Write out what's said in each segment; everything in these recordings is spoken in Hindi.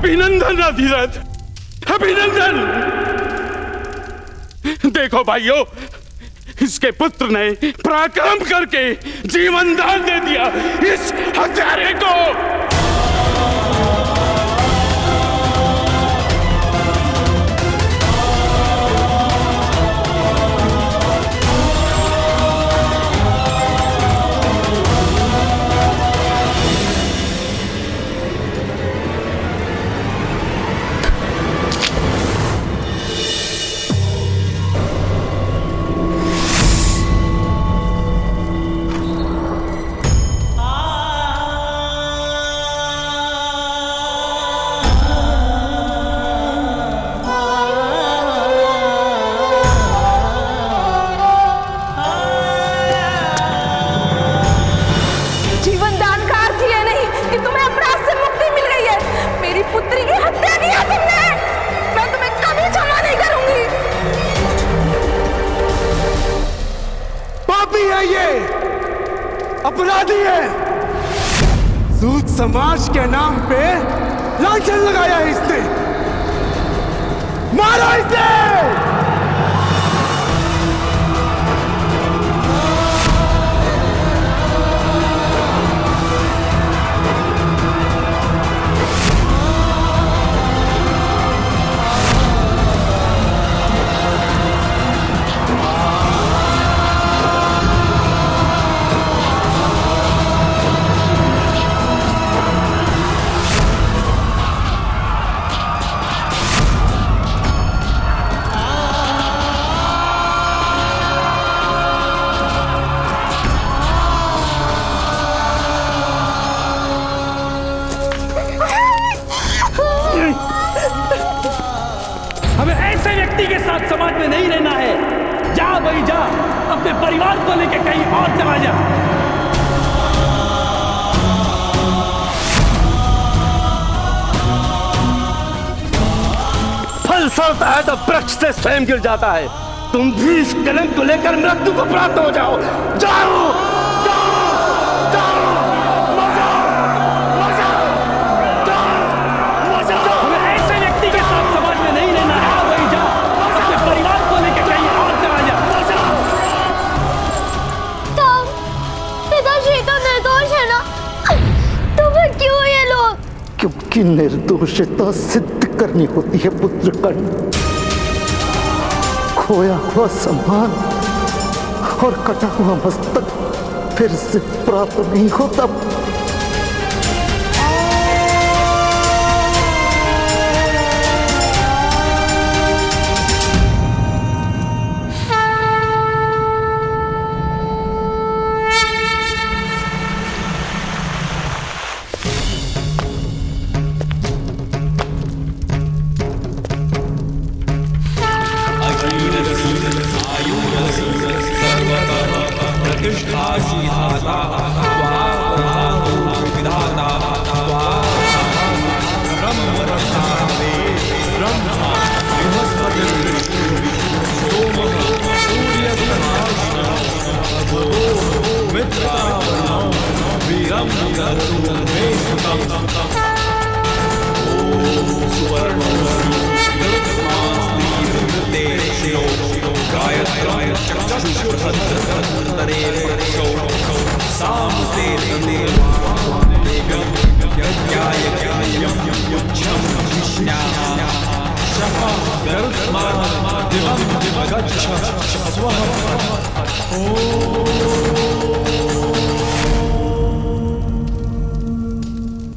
अभिनंदन अधिरथ, अभिनंदन। देखो भाइयों, इसके पुत्र ने पराक्रम करके जीवन दान दे दिया इस हत्यारे को। अपराधी है। सूद समाज के नाम पे लांछन लगाया है इसने। मारो इसे। समाज में नहीं रहना है। जा भाई जा, अपने परिवार को लेकर कहीं और चला जा। फल फलता है तो वृक्ष से स्वयं गिर जाता है। तुम भी इस कलंक को लेकर मृत्यु को प्राप्त हो जाओ। जाओ क्योंकि निर्दोषता सिद्ध करनी होती है पुत्रकर्ण। खोया हुआ सम्मान और कटा हुआ मस्तक फिर से प्राप्त नहीं होता।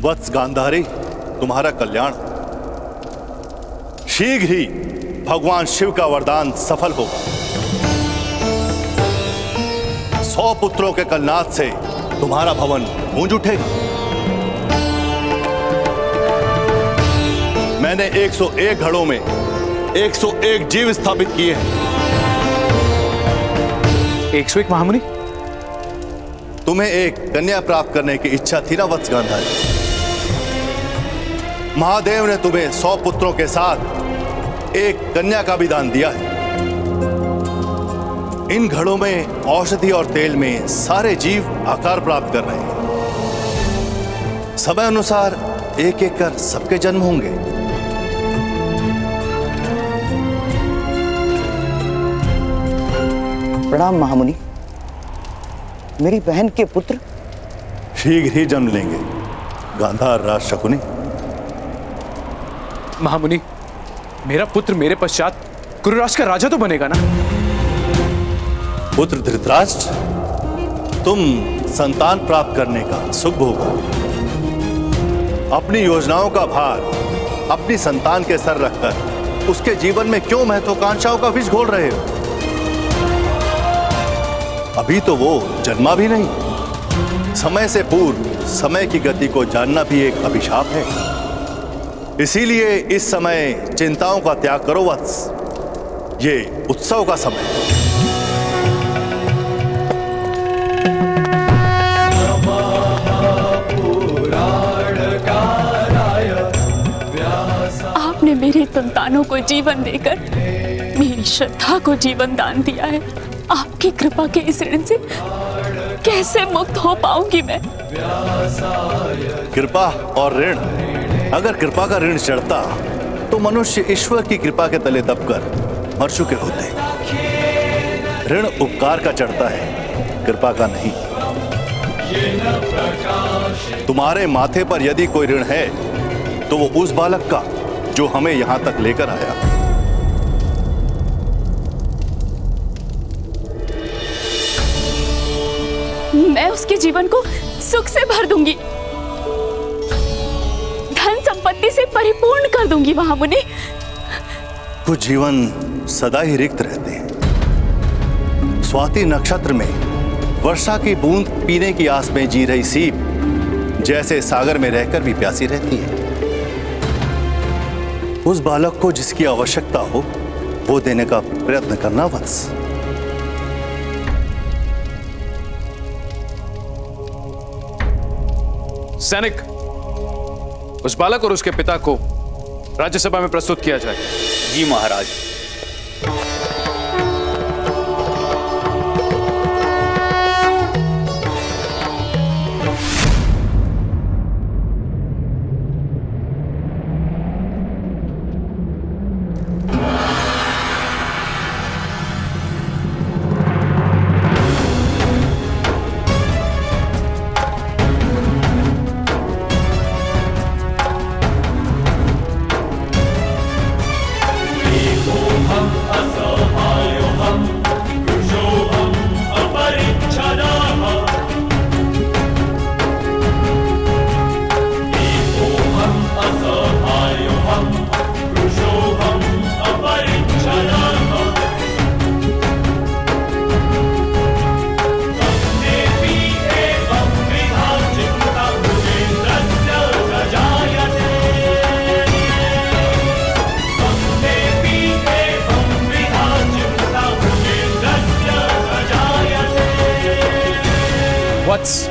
वत्स गांधारी, तुम्हारा कल्याण। शीघ्र ही भगवान शिव का वरदान सफल होगा। 100 पुत्रों के कलनाद से तुम्हारा भवन गूंज उठेगा। मैंने 101 घड़ों में 101 जीव स्थापित किए हैं। 101 महामुनि? तुम्हें एक कन्या प्राप्त करने की इच्छा थी ना वत्स गांधारी? महादेव ने तुम्हें 100 पुत्रों के साथ एक कन्या का भी दान दिया है। इन घड़ों में औषधि और तेल में सारे जीव आकार प्राप्त कर रहे हैं। समय अनुसार एक एक कर सबके जन्म होंगे। प्रणाम महामुनि। मेरी बहन के पुत्र शीघ्र ही जन्म लेंगे गांधार राज शकुनी। महामुनि, मेरा पुत्र मेरे पश्चात कुरुराष्ट्र का राजा तो बनेगा ना? पुत्र धृतराष्ट्र, तुम संतान प्राप्त करने का सुख भोगो। अपनी योजनाओं का भार अपनी संतान के सर रखकर उसके जीवन में क्यों महत्वाकांक्षाओं का विष घोल रहे हो? अभी तो वो जन्मा भी नहीं। समय से पूर्व समय की गति को जानना भी एक अभिशाप है। इसीलिए इस समय चिंताओं का त्याग करो वत्स। ये उत्सव का समय है। आपने मेरी संतानों को जीवन देकर मेरी श्रद्धा को जीवन दान दिया है। आपकी कृपा के इस ऋण से कैसे मुक्त हो पाऊंगी मैं? कृपा और ऋण, अगर कृपा का ऋण चढ़ता तो मनुष्य ईश्वर की कृपा के तले दबकर मर चुके होते। ऋण उपकार का चढ़ता है, कृपा का नहीं। तुम्हारे माथे पर यदि कोई ऋण है तो वो उस बालक का जो हमें यहां तक लेकर आया। मैं उसके जीवन को सुख से भर दूंगी, धन संपत्ति से परिपूर्ण कर दूंगी महामुनि। कुछ जीवन सदा ही रिक्त रहते हैं। स्वाति नक्षत्र में वर्षा की बूंद पीने की आस में जी रही सीप जैसे सागर में रहकर भी प्यासी रहती है। उस बालक को जिसकी आवश्यकता हो वो देने का प्रयत्न करना वत्स। सैनिक, उस बालक और उसके पिता को राज्यसभा में प्रस्तुत किया जाए। जी महाराज। वत्स,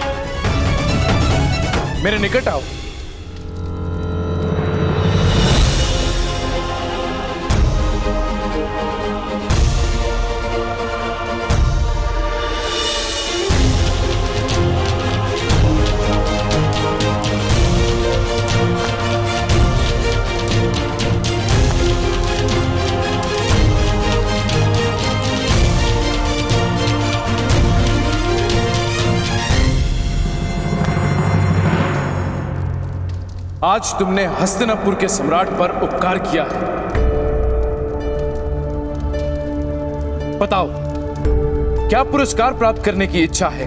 मेरे निकट आओ। आज तुमने हस्तिनापुर के सम्राट पर उपकार किया है। बताओ, क्या पुरस्कार प्राप्त करने की इच्छा है?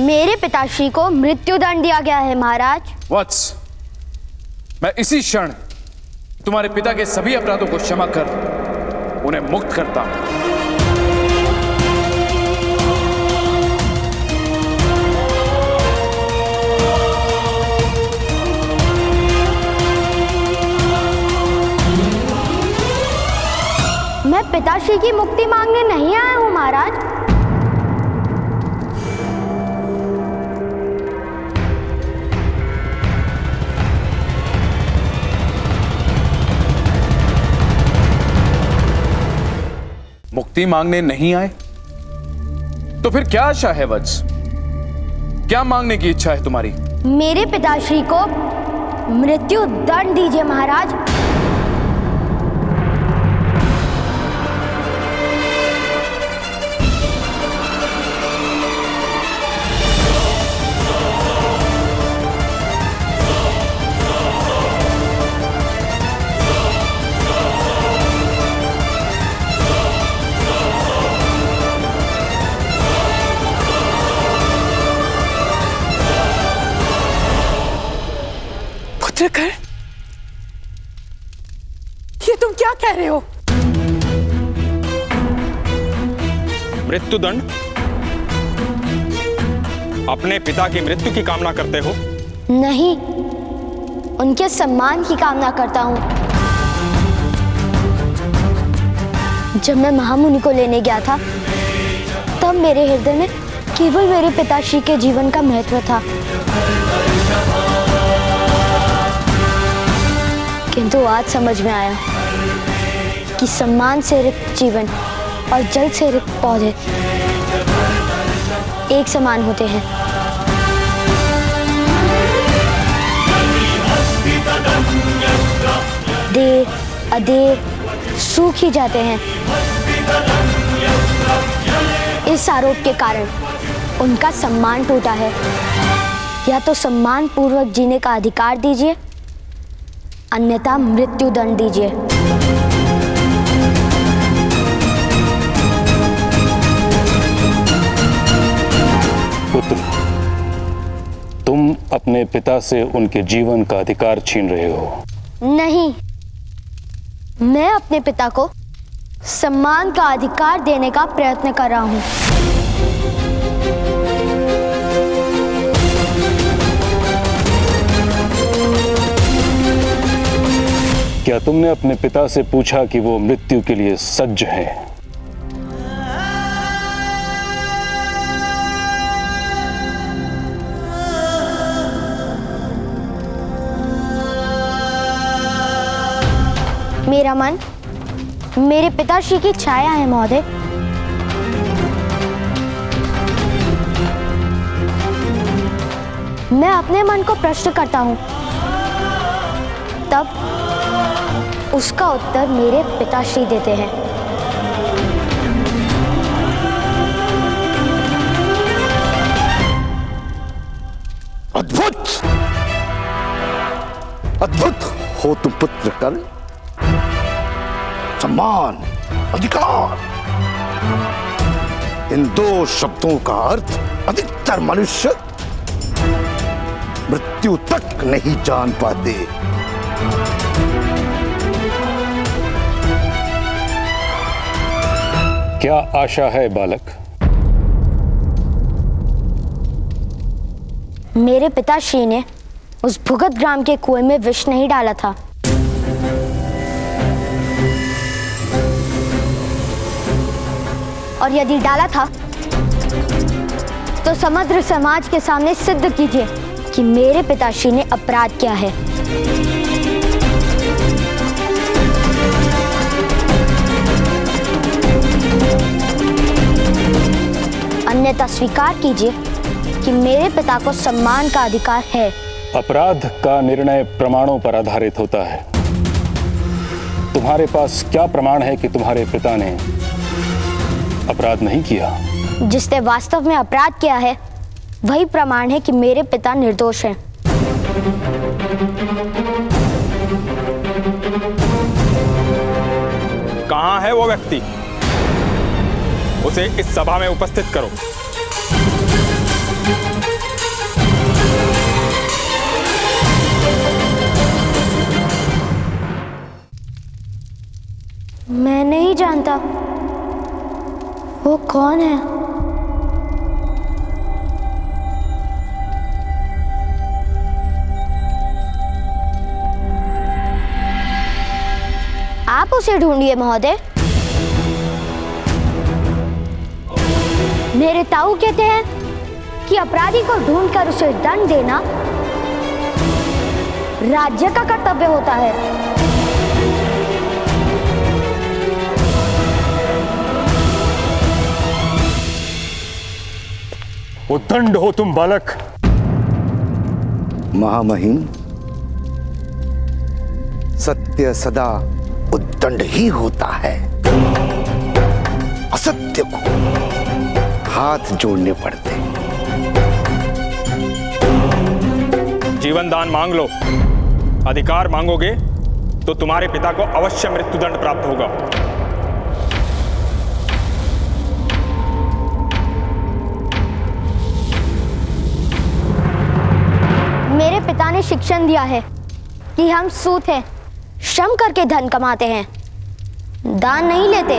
मेरे पिताश्री को मृत्युदंड दिया गया है महाराज। वत्स, मैं इसी क्षण तुम्हारे पिता के सभी अपराधों को क्षमा कर उन्हें मुक्त करता हूं। मैं पिताश्री की मुक्ति मांगने नहीं आया हूं महाराज। मुक्ति मुक्ति मांगने नहीं आए तो फिर क्या आशा है वत्स? क्या मांगने की इच्छा है तुम्हारी? मेरे पिताश्री को मृत्यु दंड दीजिए महाराज। पुत्रकर, ये तुम क्या कह रहे हो? मृत्युदंड? अपने पिता की मृत्यु की कामना करते हो? नहीं, उनके सम्मान की कामना करता हूं। जब मैं महामुनि को लेने गया था तब मेरे हृदय में केवल मेरे पिताश्री के जीवन का महत्व था, किंतु आज समझ में आया कि सम्मान से रिक्त जीवन और जल से रिक्त पौधे एक समान होते हैं। देर अदेर सूख ही जाते हैं। इस आरोप के कारण उनका सम्मान टूटा है। या तो सम्मान पूर्वक जीने का अधिकार दीजिए, अन्यथा मृत्यु दंड दीजिए। पुत्र, तुम अपने पिता से उनके जीवन का अधिकार छीन रहे हो। नहीं, मैं अपने पिता को सम्मान का अधिकार देने का प्रयत्न कर रहा हूं। क्या तुमने अपने पिता से पूछा कि वो मृत्यु के लिए सज्ज हैं? मेरा मन मेरे पिताश्री की छाया है महोदय। मैं अपने मन को प्रश्न करता हूं, तब उसका उत्तर मेरे पिताश्री देते हैं। अद्भुत अद्भुत हो तुम पुत्र कर। सम्मान, अधिकार, इन दो शब्दों का अर्थ अधिकतर मनुष्य मृत्यु तक नहीं जान पाते। क्या आशा है बालक? मेरे पिताश्री ने उस भुगत ग्राम के कुएं में विष नहीं डाला था। और यदि डाला था तो समग्र समाज के सामने सिद्ध कीजिए कि मेरे पिताश्री ने अपराध किया है। अन्यथा स्वीकार कीजिए कि मेरे पिता को सम्मान का अधिकार है। अपराध का निर्णय प्रमाणों पर आधारित होता है। तुम्हारे पास क्या प्रमाण है कि तुम्हारे पिता ने अपराध नहीं किया? जिसने वास्तव में अपराध किया है वही प्रमाण है कि मेरे पिता निर्दोष हैं। कहां है वो व्यक्ति? उसे इस सभा में उपस्थित करो। मैं नहीं जानता वो कौन है। आप उसे ढूंढिए महोदय। मेरे ताऊ कहते हैं कि अपराधी को ढूंढकर उसे दंड देना राज्य का कर्तव्य होता है। उद्दंड हो तुम बालक। महामहिम, सत्य सदा उद्दंड ही होता है। असत्य को हाथ जोड़ने पड़ते हैं। जीवन दान मांग लो। अधिकार मांगोगे तो तुम्हारे पिता को अवश्य मृत्युदंड प्राप्त होगा। मेरे पिता ने शिक्षण दिया है कि हम सूत हैं, श्रम करके धन कमाते हैं, दान नहीं लेते।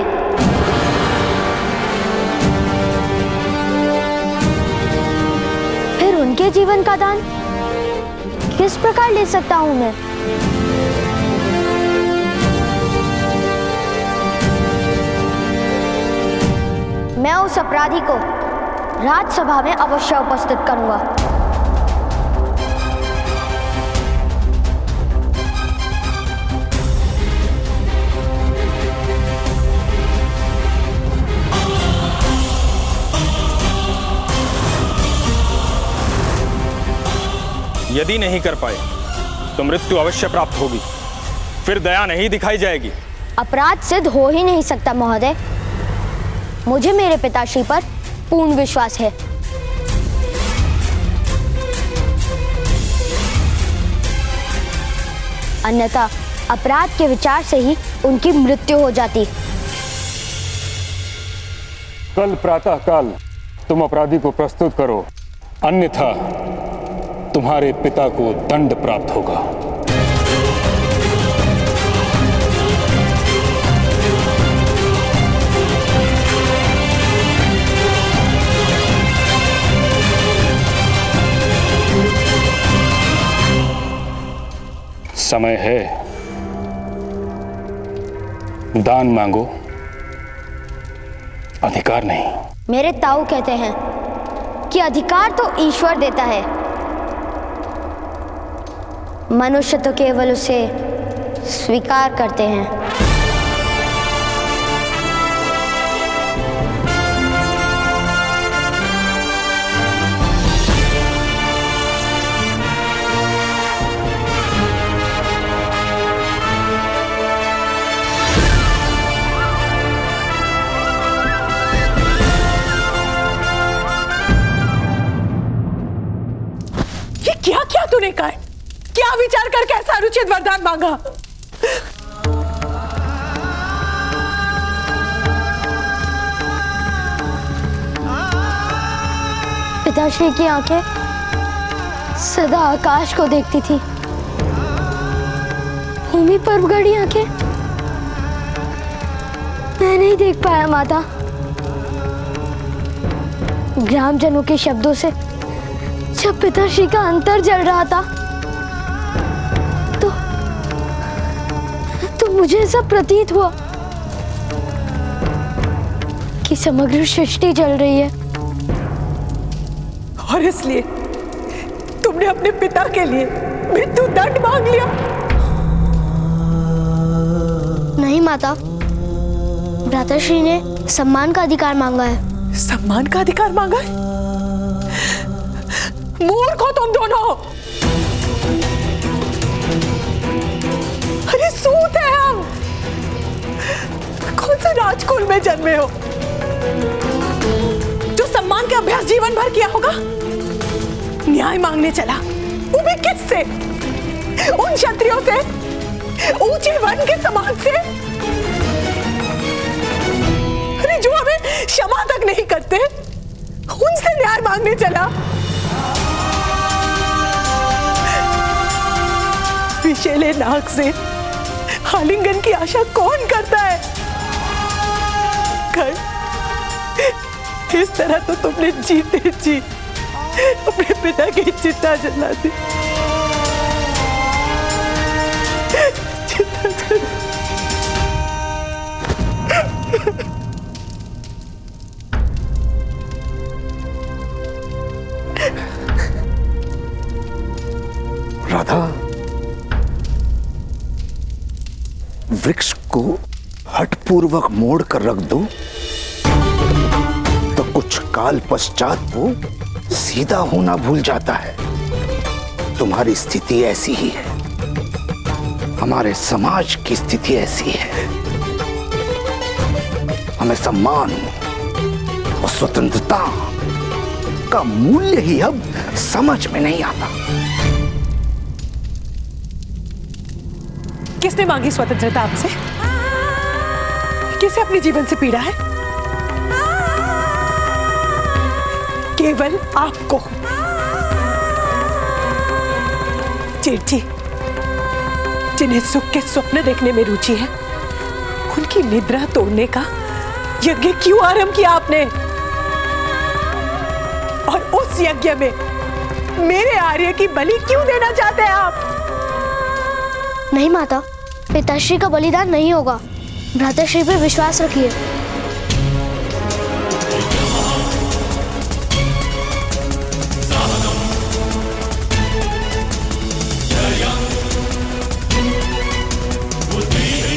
फिर उनके जीवन का दान किस प्रकार ले सकता हूं मैं? मैं उस अपराधी को राज्यसभा में अवश्य उपस्थित करूंगा। यदि नहीं कर पाए तो मृत्यु अवश्य प्राप्त होगी, फिर दया नहीं दिखाई जाएगी। अपराध सिद्ध हो ही नहीं सकता महोदय। मुझे मेरे पिताश्री पर पूर्ण विश्वास है। अन्यथा अपराध के विचार से ही उनकी मृत्यु हो जाती। कल प्रातः काल तुम अपराधी को प्रस्तुत करो, अन्यथा तुम्हारे पिता को दंड प्राप्त होगा। समय है, दान मांगो, अधिकार नहीं। मेरे ताऊ कहते हैं कि अधिकार तो ईश्वर देता है, मनुष्य तो केवल उसे स्वीकार करते हैं। ये क्या क्या तूने कहा? क्या विचार करके ऐसा अनुचित वरदान मांगा? पिताश्री की आंखें सदा आकाश को देखती थी, भूमि पर गड़ी आंखें मैं नहीं देख पाया माता। ग्रामजनों के शब्दों से जब पिताश्री का अंतर जल रहा था तो मुझे ऐसा प्रतीत हुआ कि समग्र सृष्टि जल रही है। और इसलिए तुमने अपने पिता के लिए मृत्यु दंड मांग लिया? नहीं माता, भ्राताश्री ने सम्मान का अधिकार मांगा है। सम्मान का अधिकार मांगा है? मूर्ख हो तुम दोनों। अरे सूत है हम, कौन सा राजकुल में जन्मे हो जो सम्मान का अभ्यास जीवन भर किया होगा? न्याय मांगने चला, वो भी किससे? उन क्षत्रियों से, ऊंचे वर्ण के समाज से, अरे जो हमें क्षमा तक नहीं करते, उनसे न्याय मांगने चला। विशेले नाक से आलिंगन की आशा कौन करता है? कर, इस तरह तो तुमने जीते जी अपने पिता की चिता जला दी। चिता जला। राधा, वृक्ष को हठपूर्वक मोड़ कर रख दो तो कुछ काल पश्चात वो सीधा होना भूल जाता है। तुम्हारी स्थिति ऐसी ही है, हमारे समाज की स्थिति ऐसी है। हमें सम्मान और स्वतंत्रता का मूल्य ही अब समझ में नहीं आता। किसने मांगी स्वतंत्रता आपसे? किसे अपने जीवन से पीड़ा है? केवल आपको। जेठ जी, जिन्हें सुख के स्वप्न देखने में रुचि है, उनकी निद्रा तोड़ने का यज्ञ क्यों आरंभ किया आपने? और उस यज्ञ में मेरे आर्य की बलि क्यों देना चाहते हैं आप? नहीं माता, पिताश्री का बलिदान नहीं होगा। भ्राताश्री पे विश्वास रखिए।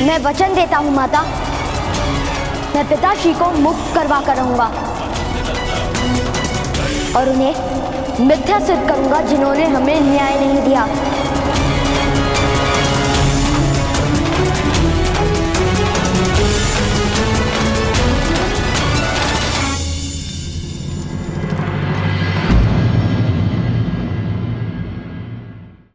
मैं वचन देता हूँ माता, मैं पिताश्री को मुक्त करवा कर रहूंगा और उन्हें मिथ्या सिद्ध करूंगा जिन्होंने हमें न्याय नहीं दिया।